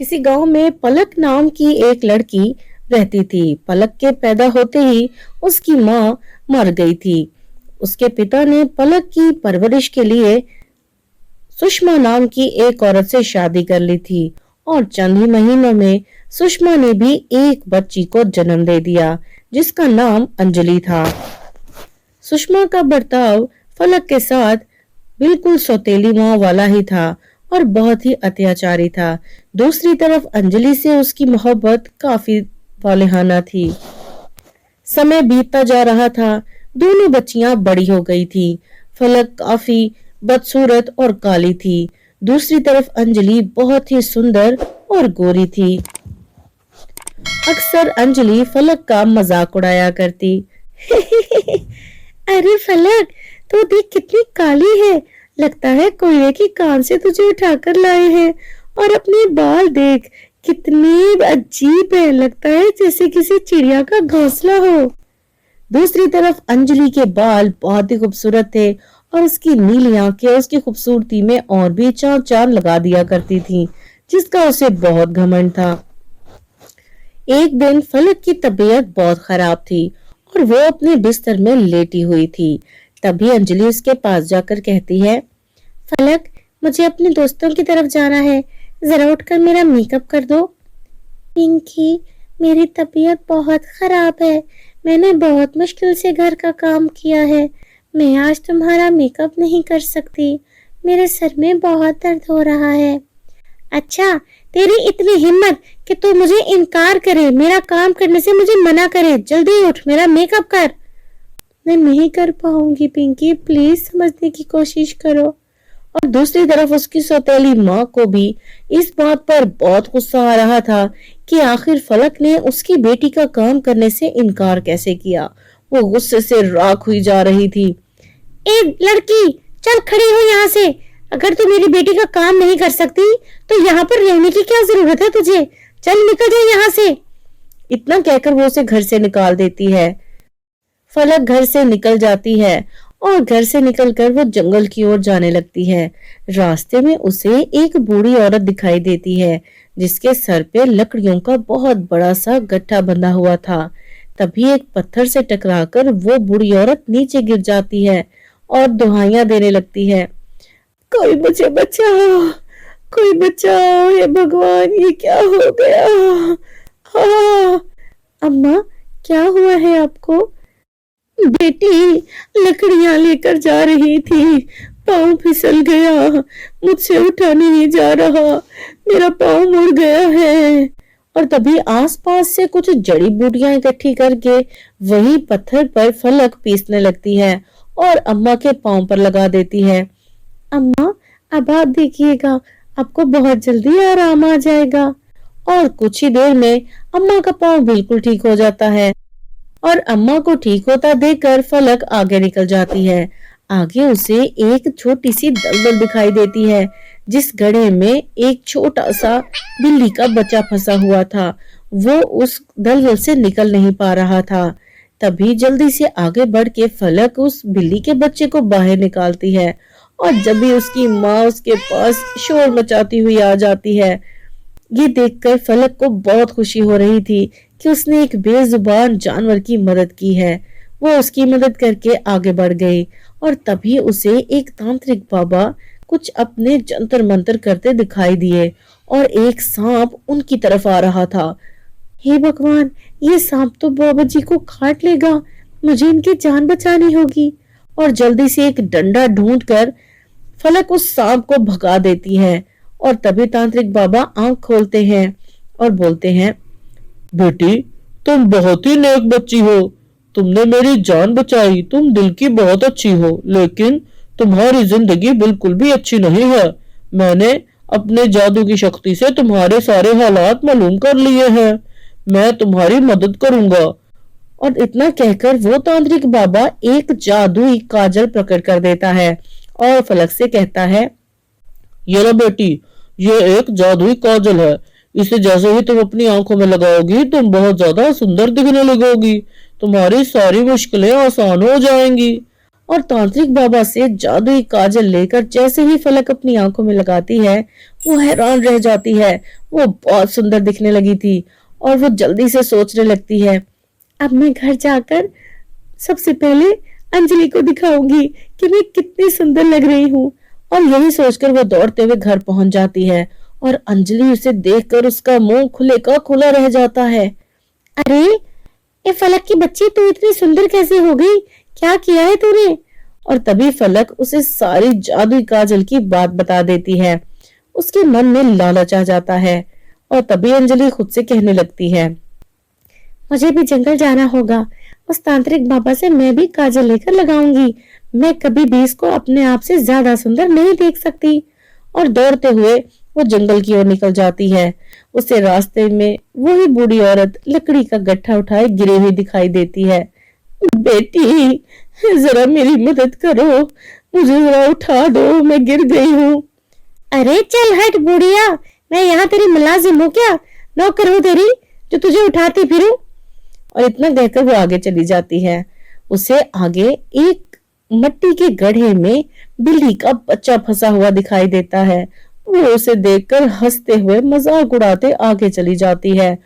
किसी गांव में पलक नाम की एक लड़की रहती थी। पलक के पैदा होते ही उसकी माँ मर गई थी। उसके पिता ने पलक की परवरिश के लिए सुषमा नाम की एक औरत से शादी कर ली थी और चंद ही महीनों में सुषमा ने भी एक बच्ची को जन्म दे दिया जिसका नाम अंजलि था। सुषमा का बर्ताव फलक के साथ बिल्कुल सौतेली माँ वाला ही था और बहुत ही अत्याचारी था। दूसरी तरफ अंजलि से उसकी मोहब्बत काफी वालेहाना थी। समय बीतता जा रहा था। दोनों बच्चियां बड़ी हो गई थी। फलक काफी बदसूरत और काली थी। दूसरी तरफ अंजलि बहुत ही सुंदर और गोरी थी। अक्सर अंजलि फलक का मजाक उड़ाया करती। अरे फलक, तो देख कितनी काली है, लगता है कोयले की कान से तुझे उठाकर लाए हैं। और अपने बाल देख, कितने अजीब है, लगता है जैसे किसी चिड़िया का घोंसला हो। दूसरी तरफ अंजलि के बाल बहुत ही खूबसूरत थे और उसकी नीली आंखें उसकी खूबसूरती में और भी चार चांद लगा दिया करती थी, जिसका उसे बहुत घमंड था। एक दिन फलक की तबीयत बहुत खराब थी और वो अपने बिस्तर में लेटी हुई थी। तभी अंजलि उसके पास जाकर कहती है, फलक, मुझे अपने दोस्तों की तरफ जाना है, जरा उठकर मेरा मेकअप कर दो। पिंकी, मेरी तबीयत बहुत खराब है, मैंने बहुत मुश्किल से घर का काम किया है, मैं आज तुम्हारा मेकअप नहीं कर सकती, मेरे सर में बहुत दर्द हो रहा है। अच्छा, तेरी इतनी हिम्मत कि तू मुझे इनकार करे, मेरा काम करने से मुझे मना करे, जल्दी उठ, मेरा मेकअप कर। मैं नहीं कर पाऊंगी पिंकी, प्लीज समझने की कोशिश करो। और दूसरी तरफ उसकी सौतेली माँ को भी इस बात पर बहुत गुस्सा आ रहा था कि आखिर फलक ने उसकी बेटी का काम करने से इनकार कैसे किया। वो गुस्से से राख हुई जा रही थी। ए लड़की, चल खड़ी हो यहाँ से, अगर तू मेरी बेटी का काम नहीं कर सकती तो यहाँ पर रहने की क्या जरूरत है तुझे, चल निकल जा यहाँ से। इतना कहकर वो उसे घर से निकाल देती है। फलक घर से निकल जाती है और घर से निकलकर वो जंगल की ओर जाने लगती है। रास्ते में उसे एक बूढ़ी औरत दिखाई देती है जिसके सर पे लकड़ियों का बहुत बड़ा सा गट्ठा बंधा हुआ था। तभी एक पत्थर से टकराकर वो बूढ़ी औरत नीचे गिर जाती है और दुहाइयां देने लगती है, कोई मुझे बचाओ, कोई बचाओ, हे भगवान, ये क्या हो गया। हाँ, अम्मा, क्या हुआ है आपको? बेटी लकड़ियां लेकर जा रही थी, पाँव फिसल गया, मुझसे उठा नहीं जा रहा, मेरा पाँव मुड़ गया है। और तभी आसपास से कुछ जड़ी बूटियां इकट्ठी करके वही पत्थर पर फलक पीसने लगती है और अम्मा के पाँव पर लगा देती है। अम्मा, अब आप देखिएगा, आपको बहुत जल्दी आराम आ जाएगा। और कुछ ही देर में अम्मा का पाँव बिल्कुल ठीक हो जाता है और अम्मा को ठीक होता देखकर फलक आगे निकल जाती है। आगे उसे एक छोटी सी दलदल दिखाई देती है जिस गड्ढे में एक छोटा सा बिल्ली का बच्चा फंसा हुआ था। वो उस दलदल से निकल नहीं पा रहा था। तभी जल्दी से आगे बढ़ के फलक उस बिल्ली के बच्चे को बाहर निकालती है और जब भी उसकी माँ उसके पास शोर मचाती हुई आ जाती है, ये देखकर फलक को बहुत खुशी हो रही थी कि उसने एक बेजुबान जानवर की मदद की है। वो उसकी मदद करके आगे बढ़ गई और तभी उसे एक तांत्रिक बाबा कुछ अपने जंतर मंतर करते दिखाई दिए और एक सांप उनकी तरफ आ रहा था। हे भगवान, ये सांप तो बाबा जी को काट लेगा, मुझे इनकी जान बचानी होगी। और जल्दी से एक डंडा ढूंढकर फलक उस सांप को भगा देती है और तभी तांत्रिक बाबा आंख खोलते हैं और बोलते हैं, बेटी, तुम बहुत ही नेक बच्ची हो, तुमने मेरी जान बचाई, तुम दिल की बहुत अच्छी हो, लेकिन तुम्हारी जिंदगी बिल्कुल भी अच्छी नहीं है। मैंने अपने जादू की शक्ति से तुम्हारे सारे हालात मालूम कर लिए हैं, मैं तुम्हारी मदद करूंगा। और इतना कहकर वो तांत्रिक बाबा एक जादुई काजल प्रकट कर देता है और फलक से कहता है, ये लो बेटी, ये एक जादुई काजल है, इसे जैसे ही तुम अपनी आंखों में लगाओगी तुम बहुत ज्यादा सुंदर दिखने लगोगी, तुम्हारी सारी मुश्किलें आसान हो जाएंगी। और तांत्रिक बाबा से जादुई काजल लेकर जैसे ही फलक अपनी आंखों में लगाती है, वो हैरान रह जाती है। वो बहुत सुंदर दिखने लगी थी और वो जल्दी से सोचने लगती है, अब मैं घर जाकर सबसे पहले अंजलि को दिखाऊंगी कि मैं कितनी सुंदर लग रही हूँ। और यही सोचकर वो दौड़ते हुए घर पहुंच जाती है और अंजलि उसे देखकर उसका मुंह खुले का खुला रह जाता है। अरे ये फलक की बच्ची, तू इतनी सुंदर कैसे हो गई? क्या किया है तूने? और तभी फलक उसे सारी जादुई काजल की बात बता देती है। उसके मन में लालच आ जाता है और तभी अंजलि खुद से कहने लगती है, मुझे भी जंगल जाना होगा, उस तांत्रिक बाबा से मैं भी काजल लेकर लगाऊंगी। मैं कभी भी इसको अपने आप से ज्यादा सुंदर नहीं देख सकती। और दौड़ते हुए वो जंगल की ओर निकल जाती है। उसे रास्ते में वही बूढ़ी औरत लकड़ी का गट्ठा उठाए गिरी हुई दिखाई देती है। बेटी, जरा मेरी मदद करो, मुझे जरा उठा दो, मैं गिर गई हूँ। अरे चल हट बुढ़िया, मैं यहाँ तेरी मुलाजिम हूँ क्या? नौकर हूँ तेरी जो तुझे उठाती फिरूं? और इतना कहकर वो आगे चली जाती है। उसे आगे एक मट्टी के गड्ढे में बिल्ली का बच्चा फंसा हुआ दिखाई देता है। वो उसे देखकर हंसते हुए मजाक उड़ाते आगे चली जाती है।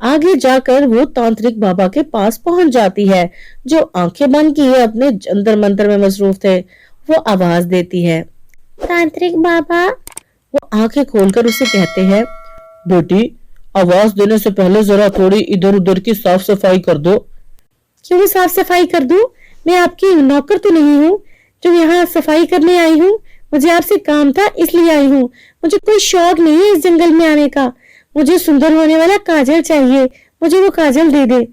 आगे जाकर वो तांत्रिक बाबा के पास पहुंच जाती है, जो आंखें बंद किए अपने जंतर मंतर में मसरूफ थे। वो आवाज देती है, तांत्रिक बाबा। वो आंखें खोलकर उसे कहते हैं, बेटी, आवाज देने से पहले जरा थोड़ी इधर उधर की साफ सफाई कर दो। क्यों साफ सफाई कर दूं? मैं आपकी नौकर तो नहीं हूँ जो यहाँ सफाई करने आई हूँ। मुझे आपसे काम था इसलिए आई हूँ। मुझे कोई शौक नहीं है इस जंगल में आने का। मुझे सुंदर होने वाला काजल चाहिए, मुझे वो काजल दे दे।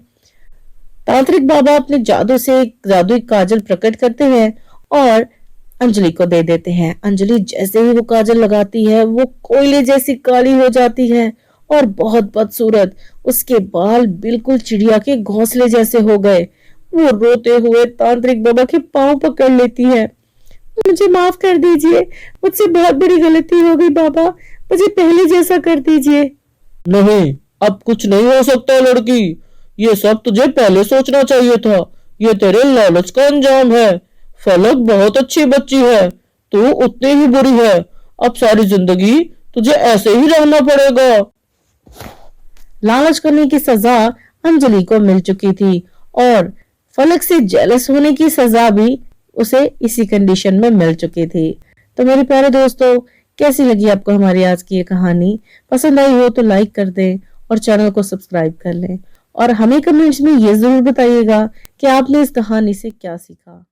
तांत्रिक बाबा अपने जादू से एक जादुई काजल प्रकट करते हैं और अंजलि को दे देते हैं। अंजलि जैसे ही वो काजल लगाती है, वो कोयले जैसी काली हो जाती है और बहुत बदसूरत। उसके बाल बिल्कुल चिड़िया के घोंसले जैसे हो गए। वो रोते हुए तांत्रिक बाबा के पांव पकड़ लेती है। मुझे माफ कर दीजिए, मुझसे बहुत बड़ी गलती हो गई बाबा, मुझे पहले जैसा कर दीजिए। नहीं, अब कुछ नहीं हो सकता लड़की, ये सब तुझे पहले सोचना चाहिए था। ये तेरे लालच का अंजाम है। फलक बहुत अच्छी बच्ची है, तू उतनी ही बुरी है। अब सारी जिंदगी तुझे ऐसे ही रहना पड़ेगा। लालच करने की सजा अंजलि को मिल चुकी थी और फलक से जेलस होने की सजा भी उसे इसी कंडीशन में मिल चुकी थी। तो मेरे प्यारे दोस्तों, कैसी लगी आपको हमारी आज की ये कहानी? पसंद आई हो तो लाइक कर दें और चैनल को सब्सक्राइब कर लें और हमें कमेंट्स में ये जरूर बताइएगा कि आपने इस कहानी से क्या सीखा।